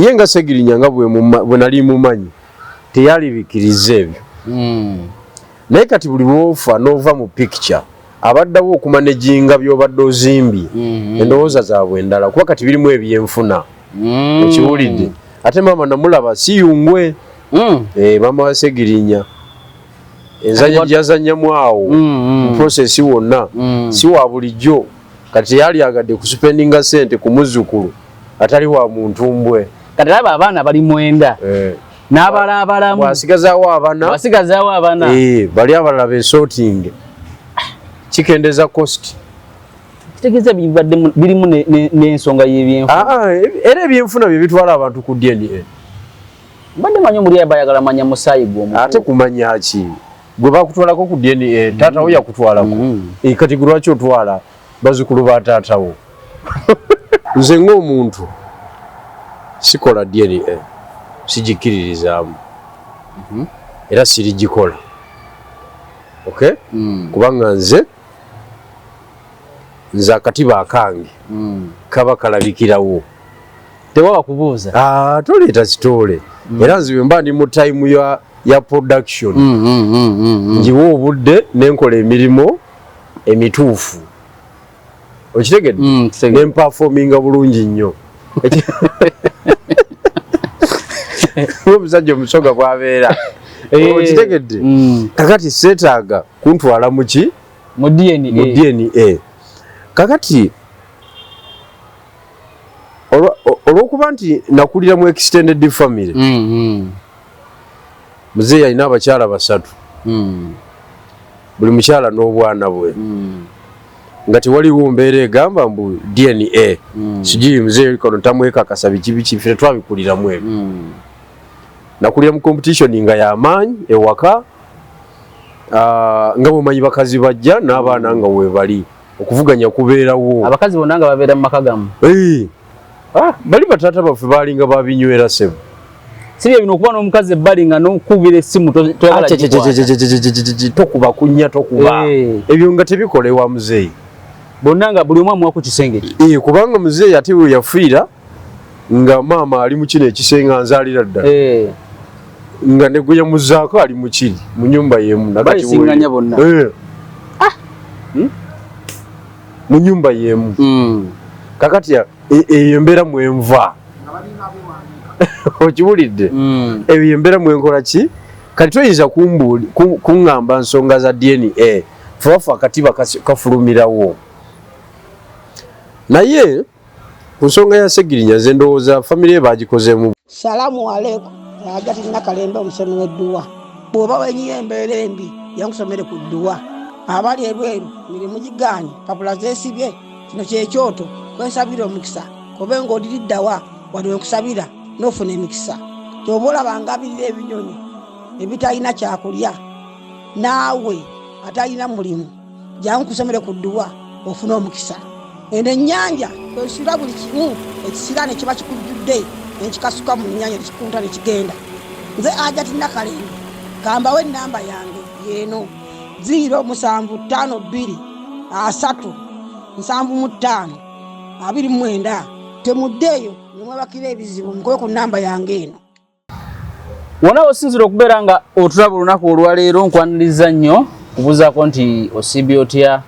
yenga Segirinya nga bwe nali mumanyi teyalibikiriza ebyo naye kati buli bwofa n'ova mu picture abaddawo okumanejinga by'obadde ozimbye endowooza zaabwe endala kuba kati birimu ebyenfuna ekiwulidde ate maama namulaba si yungwe maama wa Segirinya enzanya gyazannyamu awo mu prosesi wonna si wa bulijjo kati yali agadde kusupendinga sente ku muzzukulu atali wa muntu mbwe kati laba abaana bali 9 n'abala abalamu bwasigazaawo abana bali abalala besorting kikendeza cost kitegeeza birimu n'ensonga y'ebyenfuna era ebyenfuna bye bitwala abantu ku DNA mbadde manyi omuli abayagala manya musaayi gw'omuntu ate kumanya ki gwe bakutwalako ku DNA taatawo yakutwalako kati gwe lwaki otwala bazukulu ba taatawo nze ng'omuntu sikola DNA sigikiririzaamu era sirigikola okay kubanga nze akatiba akange kaba kalabikirawo tewaba kubuuza toleeta kitole era nze bwe mba ndi mu time ya production njiwa obudde nenkola emirimu emituufu okitegedde nemperforminga bulungi nnyo omusajja omusoga bwabeera okitegedde kakati seetaaga kuntwala muki mu DNA kakati olw'okuba nti nakulira mu extended family muzeeyi alina abakyala 3 buli mukyala n'obwana bwe nga tewaliwo mbeera egamba mbu DNA sijui muzeeyi kono tamwekakasa biki ffe twabikuliramu ebyo nakulira mu competition nga y'amaanyi ewaka nga bwemanyi bakazi bajja n'abaana nga webali okuvuganya kubeerawo abakazi bonna nga babeera mu maka gamu bali bataata baffe baalinga babinywera sebo sibye bino okuba n'omukazi ebbali nga n'okukubira essimu tokuba kunnya tokuba ebyo nga tebikolewa muzeeyi bonna nga buli omu amuwa ku kisenge kubanga muzeeyi ate we yafiira nga maama ali mu kino ekisenge anzaalira ddala nga ne gwe yamuzaako ali mu kiri mu nnyumba y'emu bayisinganya bonna mu nnyumba y'emu kakati eyo embeera mwenva okiwulidde eyo embeera mwenkola ki kati toyinza kuŋŋamba nsonga za DNA fafa akatiba kafulumirawo naye ku nsonga ya Segirinya ze ndowooza famire bagikozeemu salamu aleikum agati nakalembe omusomi w'edduwa bw'oba wenyiyo embeera embi yankusomere ku dduwa abali ebweru mirimu gigaanye papula zeesibye kino kyekyoto kwesabira omukisa kobe ng'odiriddawa wali wenkusabira n'ofuna emikisa kyoba olabanga abirira ebinyonyi ebitalina kyakulya naawe atalina mulimu jankusomere ku dduwa ofuna omukisa eno ennyanja kwesira buli kimu ekisira ne kiba kikujjudde nekikasuka mu nnyanja nekikunta nekigenda nze Agati Nakalembe gambawo ennamba yange yeeno 052537529 temuddeeyo nemwebakira ebizibu mukobe ku nnamba yange eno wona osinzira okubeera nga otulaba olunaku olwaleero nkwaniriza nnyo kubuuzaako nti osiibye otya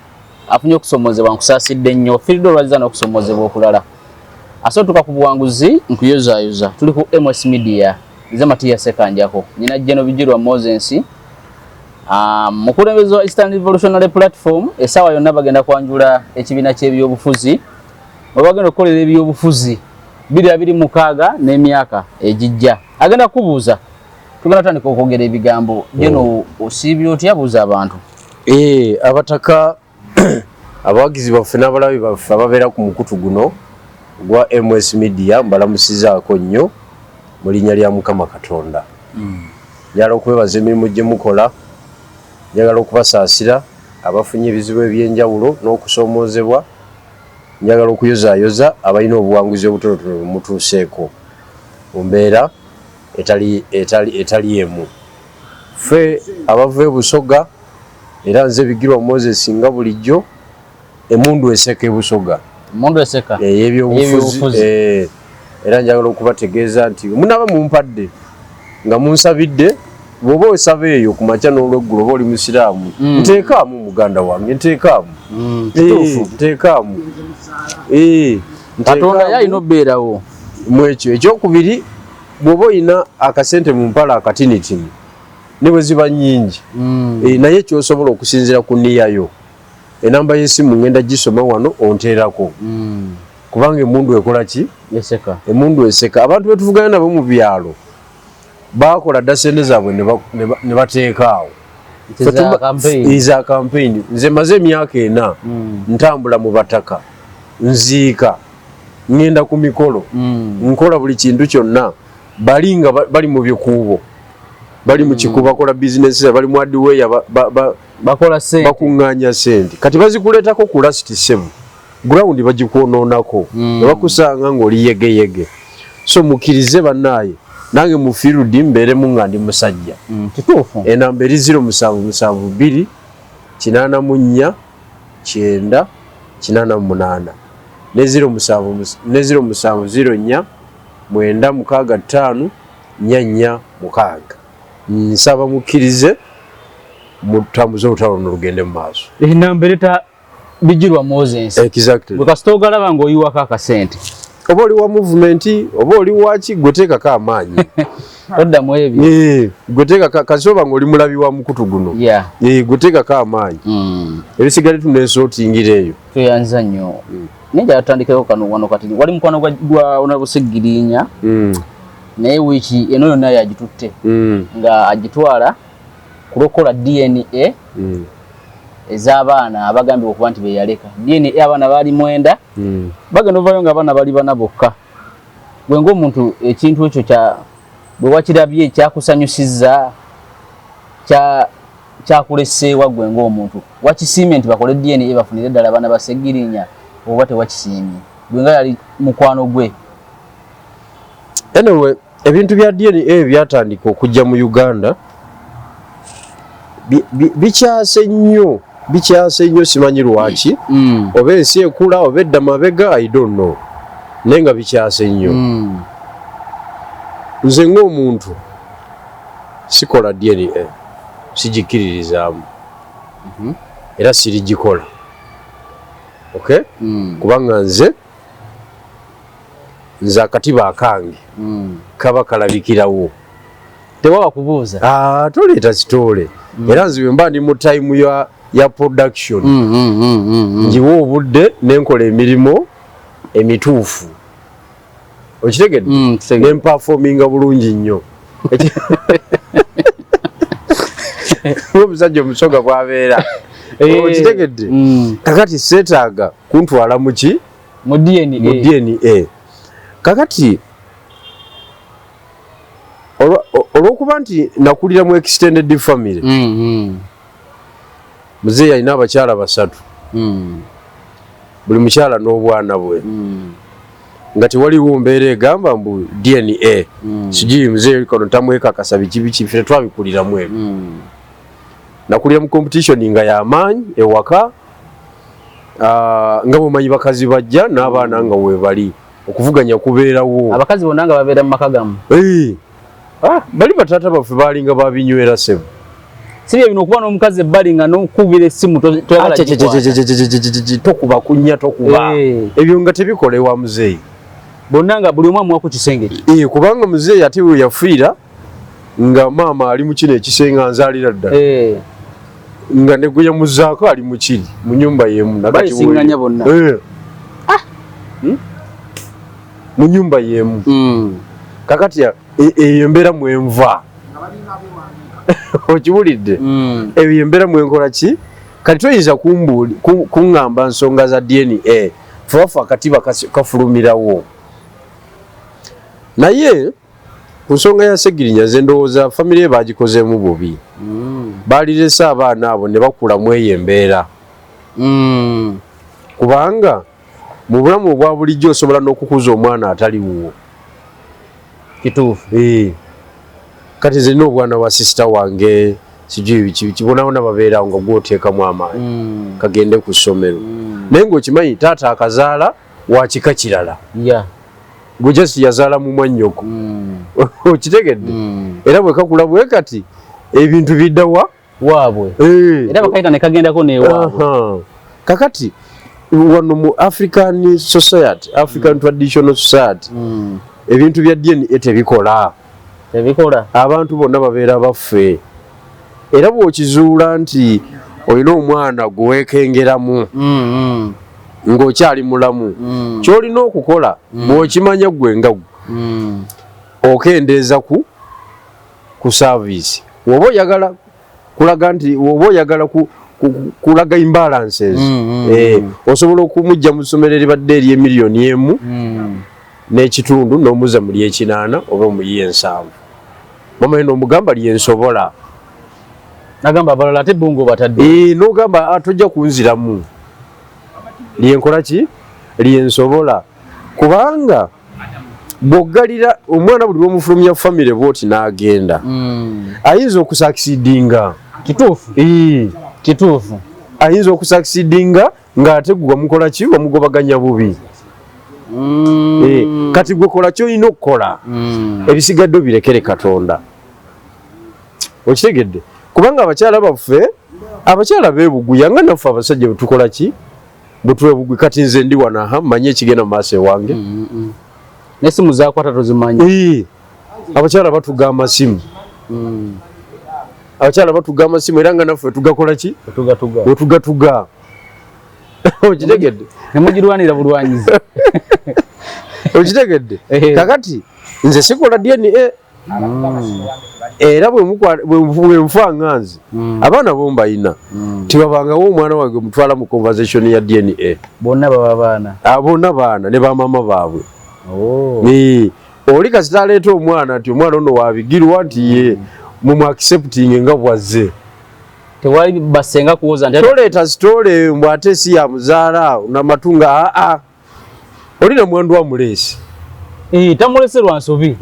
afunye okusomozebwa nkusaasidde nnyo ofiiridde olwaziza n'okusomozebwa okulala asootuka ku buwanguzi nkuyozaayoza tuli ku MS Media nze Matiya Sekanjako nyina Jeno Bijirwa Moses mukulembeze wa Eastern Revolutionary Platform essaawa yonna bagenda kwanjula ekibiina ky'ebyobufuzi bwe bagenda okukolera ebyobufuzi 2026 n'emyaka egijja agenda kubuuza tugenda tandika okwogera ebigambo Jeno osiibye otya buuza abantu abataka abawagizi baffe n'abalabi baffe ababeera ku mukutu guno gwa MS Media mbalamusizaako nnyo mu linnya lya Mukama Katonda njagala okwebaza emirimu gye mukola njagala okubasaasira abafunye ebizibu ebyenjawulo n'okusoomoozebwa njagala okuyozaayoza abalina obuwanguzi obutonotono bumutuuseeko mu mbeera etali emu ffe abava ebusoga era nze Bigirwa Moses nga bulijjo emundu eseka ebusoga emundu eseka ey'ebyobufuzi era njagala okubategeeza nti munaba mumpadde nga munsabidde bwoba osaba eyo ku makya n'olweggulo oba oli musiraamu nteekaamu muganda wange nteekaamu nteekaamu Katonda yalina obbeerawo mwekyo ekyokubiri bwoba olina akasente mu mpala akatinitini ne bwe ziba nnyingi naye kyosobola okusinziira ku nniyayo enamba y'essimu ngenda gisoma wano onteerako kubanga emundu ekola ki emundu eseka abantu betuvugana nabo mu byalo bakola dda sente zaabwe ne bateekaawo za kampeyini nze maze emyaka 4 ntambula mu bataka nziika ngenda ku mikolo nkola buli kintu kyonna balinga bali mu bikuubo bali mu kikuubo bakola bizinesi bali mu adweya bakola sente bakuŋŋaanya sente kati bazikuleetako ku lasiti 7 gurawundi bagikwonoonako ne bakusanga ng'oli yegeyege so mukkirize bannaaye nange mu field mbeeremu nga ndi musajja kituufu enamba eri 0772 84 9 88 ne 0704 965 446 nsaba mukkirize mutambuze olutalo n'olugende mu maaso enamba ereta bijirwa Moses exactly bwe kasita ogalaba ng'oyiwako akasente oba oli wa movement oba oli waki gweteekako amaanyi oddamu ebyo gweteekako kasoba ng'oli mulabi wa mukutu guno gweteekako amaanyi ebisigale tuneesootingira eyo tweyanza nnyo naye njala kano wano kati wali mukwano gwa Onabusigirinya naye wiiki eno yonna yagitutte nga agitwala kulokola DNA ez'abaana abagambibwa okuba nti beyaleka DNA abaana baali 9 bagenda ovayo nga abaana bali 4 bokka gwe ng'omuntu ekintu ekyo bwe wakirabye kyakusanyusizza kyakuleseewa gwe ng'omuntu wakisiimye nti bakole DNA bafunire ddala abaana ba Segirinya oba tewakisiimye gwe nga yali mukwano gwe anyway ebintu bya DNA byatandika okujja mu Uganda bikyase nnyo simanyi lwaki oba ensi ekula oba edda mabega I don't know naye nga bikyase nnyo nze ng'omuntu sikola DNA sigikiririzaamu era sirigikola okay kubanga nze akatiba akange kaba kalabikirawo tewaba kubuuza toleeta kitole era nziwe mba ndi mu time ya production njiwa obudde nenkola emirimu emituufu okitegedde nemperforminga bulungi nnyo omusajja omusoga bwabeera okitegedde kakati seetaaga kuntwala muki mu DNA kakati olw'okuba nti nakulira mu extended family muzeeyi alina abakyala 3 buli mukyala n'obwana bwe nga tewaliwo mbeera egamba mbu DNA sijui muzeeyi kano tamwekakasa biki ffe tetwabikuliramu ebyo nakulira mu competition nga y'amaanyi ewaka nga bwemanyi bakazi bajja n'abaana nga webali okuvuganya kubeerawo abakazi bonna nga babeera mu maka gamu bali bataata baffe baalinga babinywera sebo sibye bino okuba n'omukazi ebbali nga n'okukubira essimu tokuba kunnya tokuba ebyo nga tebikolewa muzeeyi bonna nga buli omu amuwa ku kisenge kubanga muzeeyi ate we yafiira nga maama ali mu kino ekisenge anzaalira ddala nga ne gwe yamuzaako ali mu kiri mu nnyumba y'emu bayisinganya bonna mu nnyumba y'emu kakati eyo embeera mwenva okiwulidde eyo embeera mwenkola ki kati toyinza kuŋŋamba nsonga za DNA fuafu akatiba kafulumirawo naye ku nsonga ya Segirinya nze ndowooza famire ye baagikozeemu bubi baalirese abaana abo ne bakulamu eyo embeera kubanga mu bulamu obwa bulijjo osobola n'okukuza omwana ataliwo kituufu kati nze nina obwana bwa sisita wange sijui kibonabona babeerawo nga gwoteekamu amaanyi kagende ku ssomero naye ng'okimanyi taata akazaala wa kika kirala Bujasi yazaala mu mwannyoko okitegedde era bwe kakula bwe kati ebintu biddawa waabwe era bakaita ne kagendako newaabwe kakati wano mu African society African traditional society ebintu bya DNA tebikola abantu bonna babeera baffe era bw'okizuula nti olina omwana gweweekengeramu ng'okyali mulamu ky'olina okukola bw'okimanya gwe nga okendeeza ku service woba oyagala kulaga nti woba oyagala kulaga imbalances osobola okumujja mu ssomero eribadde ery'emiliyoni emu n'ekitundu n'omuzza mu ly'ekinaana oba mu ly'ensanvu mama eno omugamba lyensobola nagamba abalala ate bungo batadde n'ogamba tojja kunziramu lyenkola ki lyensobola kubanga bw'oggalira omwana buli lw'omufulumya famire bw'oti n'agenda ayinza okusakisidinga kituufu ayinza okusakisidinga ng'ate gwe wamukola ki wamugobaganya bubi kati gwe kola ky'olina okukola ebisigadde birekere Katonda okitegedde kubanga abakyala baffe abakyala beebuguya nga naffe abasajja bwe tukola ki bwe twebugwi kati nze ndi wanaha manye ekigenda mu maaso ewange n'essimu zakwata tozimanyi abakyala batuga amasimu abakyala batuga amasimu era nga naffe tugakola ki wetugatuga okitegedde nemugirwanira bulwanyizi okitegedde kakati nze sikola DNA era bwenfa nganze abaana bombayina tibabangawo omwana wange mutwala mu conversation ya DNA bonna baba baana bonna baana ne bamama baabwe oli kasita aleeta omwana nti omwana ono wabigirwa nti ye mumu accepting nga bwazze tewali basenga kuwoza nti toleeta sitole mbw ate si ya muzaala namatunga oli na mwandu wa muleesi tamuleserwa nsobi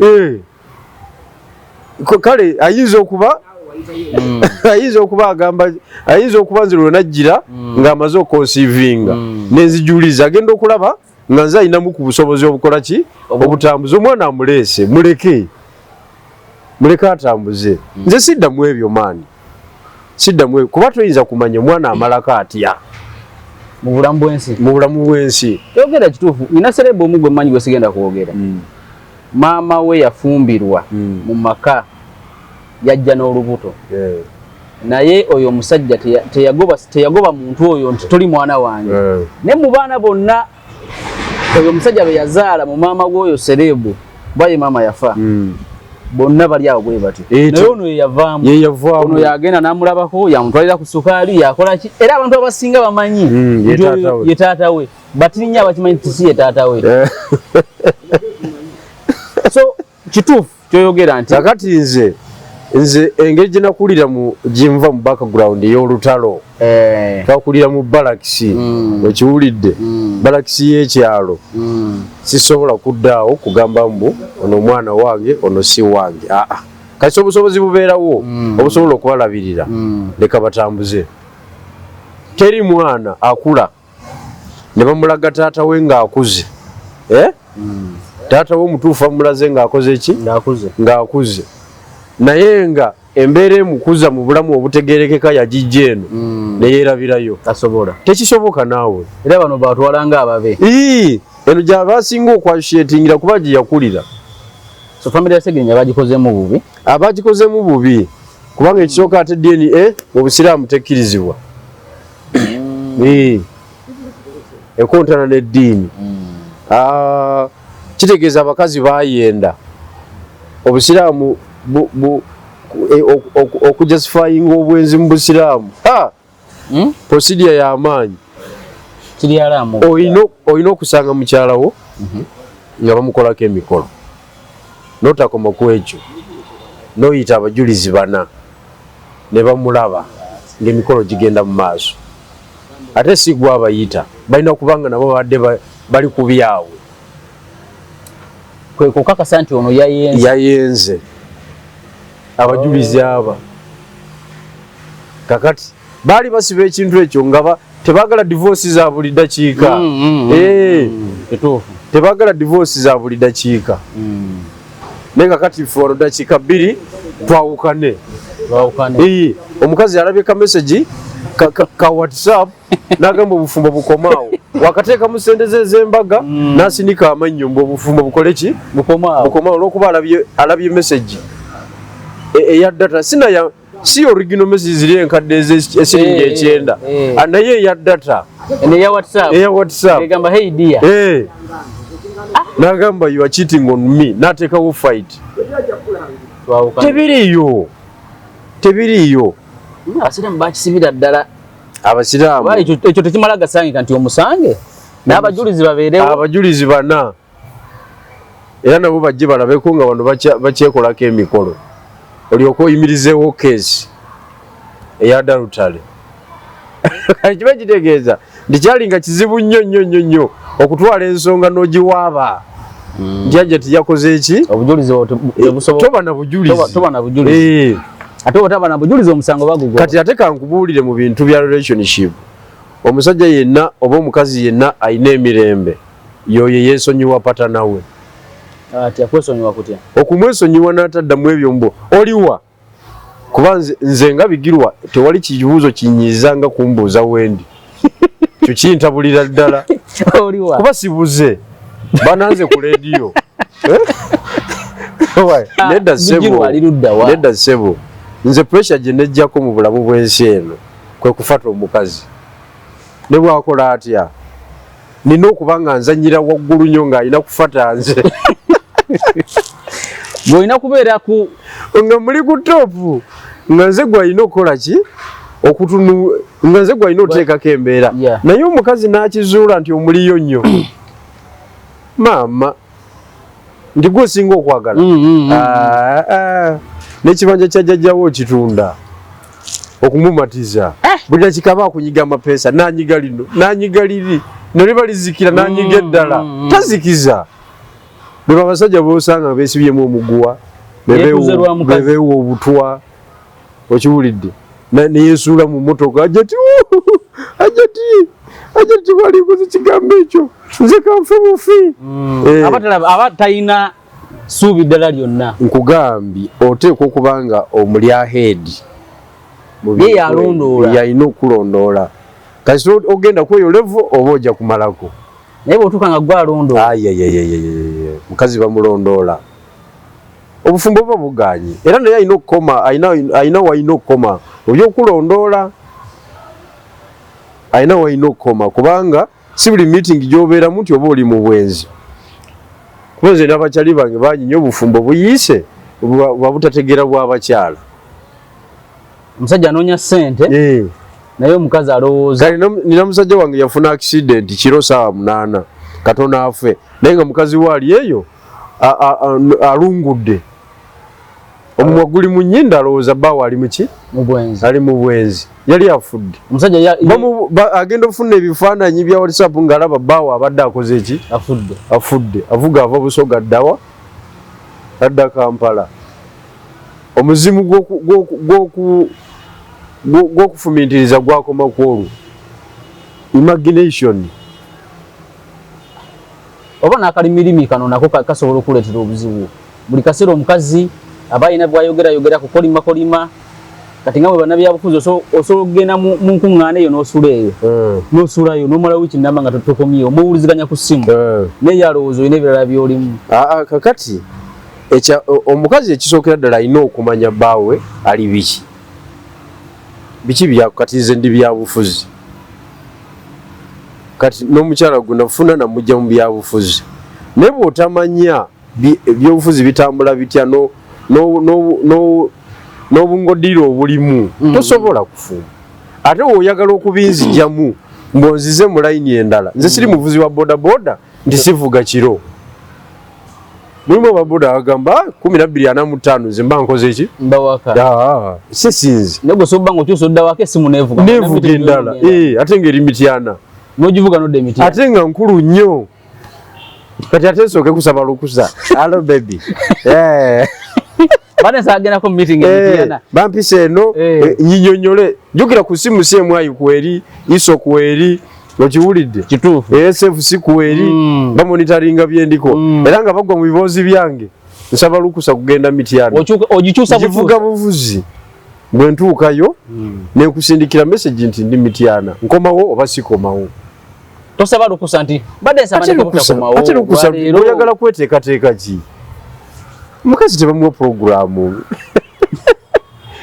kale ayinza okuba agamba ayinza okuba nze lwe najjira ng'amaze okonsiivinga nenzijuliza agenda okulaba nga nze ayinamu ku busobozi obukola ki obutambuze omwana amuleese muleke atambuze nze siddamu ebyo maani siddamu kuba toyinza kumanya omwana amalako atya mu bulamu bw'ensi yogera kituufu nina sereba omu gwe mmanyi gwe sigenda kwogera maama we yafumbirwa mu maka yajja n'olubuto naye oyo omusajja teyagoba muntu oyo nti toli mwana wange ne mu baana bonna oyo omusajja be yazaala mu maama gwoyo serebu baye maama yafa bonna bali awo bwe bati naye ono yeyavaamu ono yagenda n'amulabako yamutwalira ku sukaali yakola ki era abantu abasinga bamanyi ye taata we batirinnya abakimanyi nti si ye taata we so kituufu kyoyogera nti kakati nze engeri gye nakulira ginva mu background ey'olutalo twakulira mu balakisi wekiwulidde balakisi y'ekyalo sisobola kuddaawo kugamba mbu ono omwana wange ono si wange kati obusobozi bubeerawo obusobola okubalabirira leka batambuze teri mwana akula ne bamulaga taata we ng'akuze taata we omutuufu amulaze ng'akoze ki ng'akuze naye nga embeera emukuza mu bulamu obutegerekeka yagijja eno neyeerabirayo tekisoboka naawe era bano batwalanga ababe eno gyabasinga okwashetingira kuba gye yakulira so family ya Segirinnya abagikozemu bubi kubanga ekisooka ate DNA mu Busiraamu tekkirizibwa ekontana n'eddiini kitegeeza abakazi bayenda Obusiraamu okujustifyinga obwenzi mu Busiraamu procedure y'amaanyi olina okusanga mukyalawo nga bamukolako emikolo n'otakoma ku ekyo n'oyita abajulizi bana ne bamulaba ng'emikolo gigenda mu maaso ate si gwe abayita balina kubanga nabo badde bali ku byabwe kwe kukakasa nti ono yayenze abajulizi aba kakati baali basiba ekintu ekyo nga tebaagala divorce za buli ddakiika kituufu tebagala divorce za buli dakiika nenga kati foro dakiika 2 twawukane omukazi alabye ka message ka WhatsApp nagamba obufumbo bukomaawo wakateeka mu sente z'embaga nasinika amannyo mbu obufumbo bukole ki bukomaawo olwokuba alabye message eya data si original message ziri enkadde esiringi 9 naye eya data eya WhatsApp egamba hey dear nagamba you are cheating on me nateekawo fight tebiriyo abasiraamu bakisibira ddala abasiraamu ekyo tekimala gasangika nti omusange n'abajulizi babeerewo abajulizi 4 era nabo bajje balabeko nga wano bakyekolako emikolo olyoka oyimirizeewo keesi eyadalutale kiba kitegeeza ndikyalinga kizibu nnyo okutwala ensonga n'ogiwaaba njajja tiyakoze eki toba na bujulizi ate otaba na bujulizi omusango bagugo kati ate kankubuulire mu bintu bya relationship omusajja yenna oba omukazi yenna ayina emirembe yoyo yeesonyiwa pata nawe ati akwesonyiwa kutya okumwesonyiwa n'ataddamu ebyo mbo oliwa kuba nze nga bigirwa tewali kibuuzo kinyiiza nga kumbuuza wendi kyo kintabulira ddala oliwa kuba sibuze bananze ku leediyo nedda ssebo nze pressure gye nejjako mu bulamu bw'ensi eno kwe kufata omukazi ne bwakola atya nina okuba nga nzanyira waggulu nnyo ng'alina kufata nze ng'olina kubeera nga muli ku toopu nga nze gwalina okukola ki nga nze gwalina oteekako embeera naye omukazi n'akizuula nti omuliyo nnyo maama ndi gwe osinga okwagala n'ekibanja kya jjajjawo okitunda okumumatiza buli dakika aba akunyiga amapeesa n'anyiga lino n'anyiga liri noliba lizikira n'anyiga eddala tazikiza bwe abasajja bosanga beesibyemu omuguwa bebeewa obutwa okiwulidde neyesuula mu motoka ajati walikoze kigambo ekyo nze kanfe bufi aba talina ssuubi ddala lyonna nkugambye oteekwa okuba nga omuli aheedi yalina okulondoola kasi ogenda kweyo levo oba ojja kumalako naye bw'otuuka nga gwe alondoola mukazi bamulondoola obufumbo buba buganye era naye alina okukoma alina walina okukoma obyokulondoola alina walina okukoma kubanga si buli meeting gy'obeeramu nti oba oli mu bwenzi kuba nze n'abakyali bange banyinya obufumbo buyiise bwabutategeera bw'abakyala omusajja anoonya ssente naye omukazi alowooza kale nina musajja wange yafuna accident kiro saawa 8 katono afe naye nga mukazi we ali eyo alungudde omumwa guli mu nnyindo alowooza bbaawe ali muki ali mu bwenzi yali afudde agenda okufuna ebifaananyi bya WhatsApp ng'alaba bbaawe abadde akoze eki afudde avuga ava Busoga addawa adda Kampala omuzimu gw'okufumintiriza gwakoma ku olwo imagination oba n'akalimirimi kano nako kasobola okuleetera obuzibu buli kaseera omukazi aba alina bwayogera kukolima kati nga bwe bannabyabufuzi osobola okugenda mu nkuŋŋaana eyo n'osulayo n'omala wiiki namba nga tokomyewo muwuliziganya ku ssimu naye alowooza olina ebirala by'olimu kakati omukazi ekisookera ddala alina okumanya bbaawe ali biki kati nze ndi byabufuzi kati n'omukyala gwe nafuna namujja mu byabufuzi naye bw'otamanya ebyobufuzi bitambula bitya n'obungodiro obulimu tosobola kufuna ate woyagala okubinzijjamu mbonzize mu layini endala nze siri muvuzi wa bodaboda nti sivuga kiro mulimu ababoda bagamba 12:45 nze mba nkoze eki sisinze nevuga endala ate ngeri mityana ate nga nkulu nnyo kati ate nsooke kusaba lukusa alo baby bampisa eno nyinyonyole jukira ku simu si emwayi kweri iso kweri okiwulidde kituufu ASF sikuweri bamonitaringa byendiko era nga bagwa mu bibozi byange nsaba lukusa kugenda Mityana ogikyusa kivuga buvuzi bwe ntuukayo nekusindikira message nti ndi Mityana nkomawo oba sikomawo tosaba lukusa nti badde nsaba komawo ate lukusa oyagala kweteekateeka ki mukazi tebamuwa programu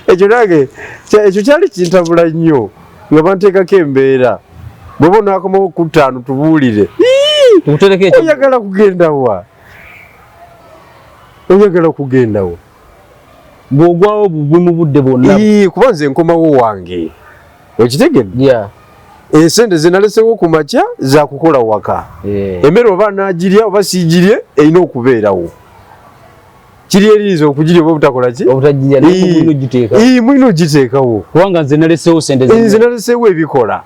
ekyo nange ekyo kyali kintabula nnyo nga banteekako embeera bwe bonaakomawo ku 5 tubuulire oyagala kugendawa bw'ogwawo bubwe mu budde bwonna kuba nze nkomawo wange okitegedde esente zinalesewo ku makya za kukola waka emmere oba naagirya oba siigirye erina okubeerawo kiri eriyinza okugirya oba obutakola ki mulina ogiteekawo kubanga nze nalesewo sente nze nalesewo ebikola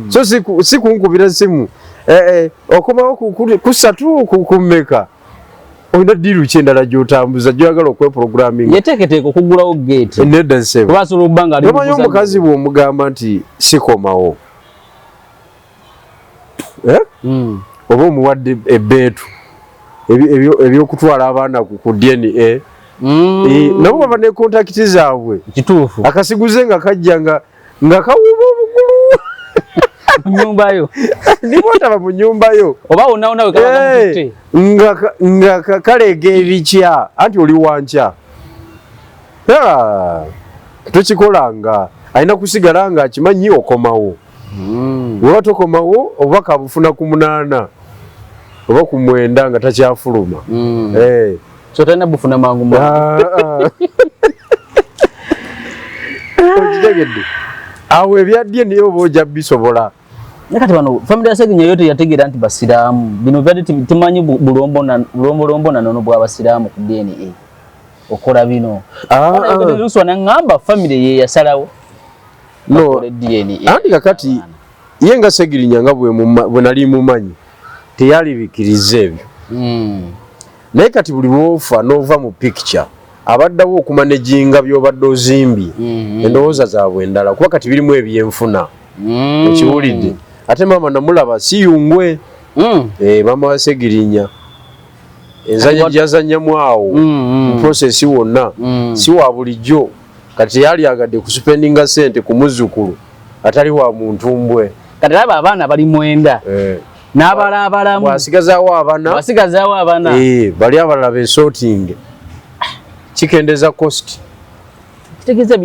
so si kunkubira simu okomawo ku 3 ku mmeka olina diiru ki endala gy'otambuza gy'oyagala okweprogramming yeteeketeeka okugulawo geeti nedda nsebo kuba asobola okuba nga omanyi omukazi bw'omugamba nti sikomawo oba omuwadde ebbeetu ebyokutwala abaana ku DNA nabo baba ne kontakiti zaabwe kituufu akasiguze nga kajja nga kawuuba obugulu mu nyumba yo nibotaba mu nyumba yo oba wonawo nawe kabamutte nga kaleega ebikya anti oli wankya tokikolanga alina kusigala nga akimanyi okomawo oba tokomawo oba kabufuna ku 8 oba ku 9 nga takyafuluma so talina bufuna mangu okitegedde awo ebyaddye niyo oba ojja bisobola nakati bano family ya Seginya yote yategeera nti basiraamu bino byadde timanyi bulombolombo nanono bw'abasiraamu ku DNA okola bino luswa nangamba family ye yasalawo no andi kakati ye nga Segirinya nga bwe nali mumanyi teyalibikiriza ebyo naye kati buli lwofa n'ova mu picture abaddawo okumanejinga by'obadde ozimbye endowooza zaabwe endala kuba kati birimu ebyenfuna ekiwulidde ate maama namulaba siyungwe maama wa Segirinya enzanya gyazannyamu awo mu prosesi wonna si wa bulijjo kati yali agadde kusupendinga sente ku muzzukulu atali wa muntu mbwe kati laba abaana bali 9 n'abala abalamu bwasigazaawo abana bali abalala besorting kikendeza cost kitegeeza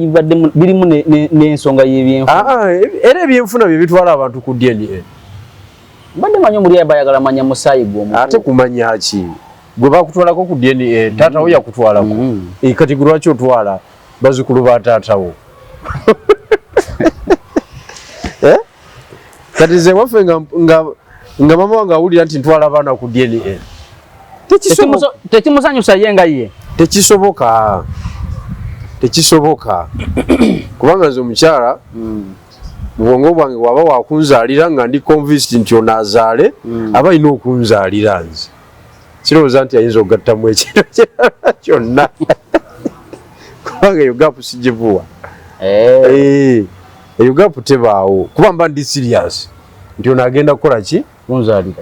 birimu n'ensonga y'ebyenfuna era ebyenfuna bye bitwala abantu ku DNA mbadde manyi omuli bayagala manya musaayi gw'omuntu ate kumanya ki gwe bakutwalako ku DNA taatawo yakutwalako kati gwe lwaki otwala bazukulu ba taatawo kati ze waffe nga mama wange awulira nti ntwala abaana ku DNA tekimusanyusa ye nga ye tekisoboka kubanga nze omukyala mu bwongo bwange waba wakunzaalira nga ndi convinced nti onaazaale aba alina okunzaalira nze kirowooza nti ayinza okugattamu ekintu kyonna kubanga eyo gaapu sigivuwa eyo gaapu tebaawo kuba mba ndi serious nti onaagenda kukola ki?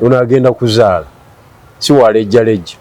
Onaagenda kuzaala si walejjalejja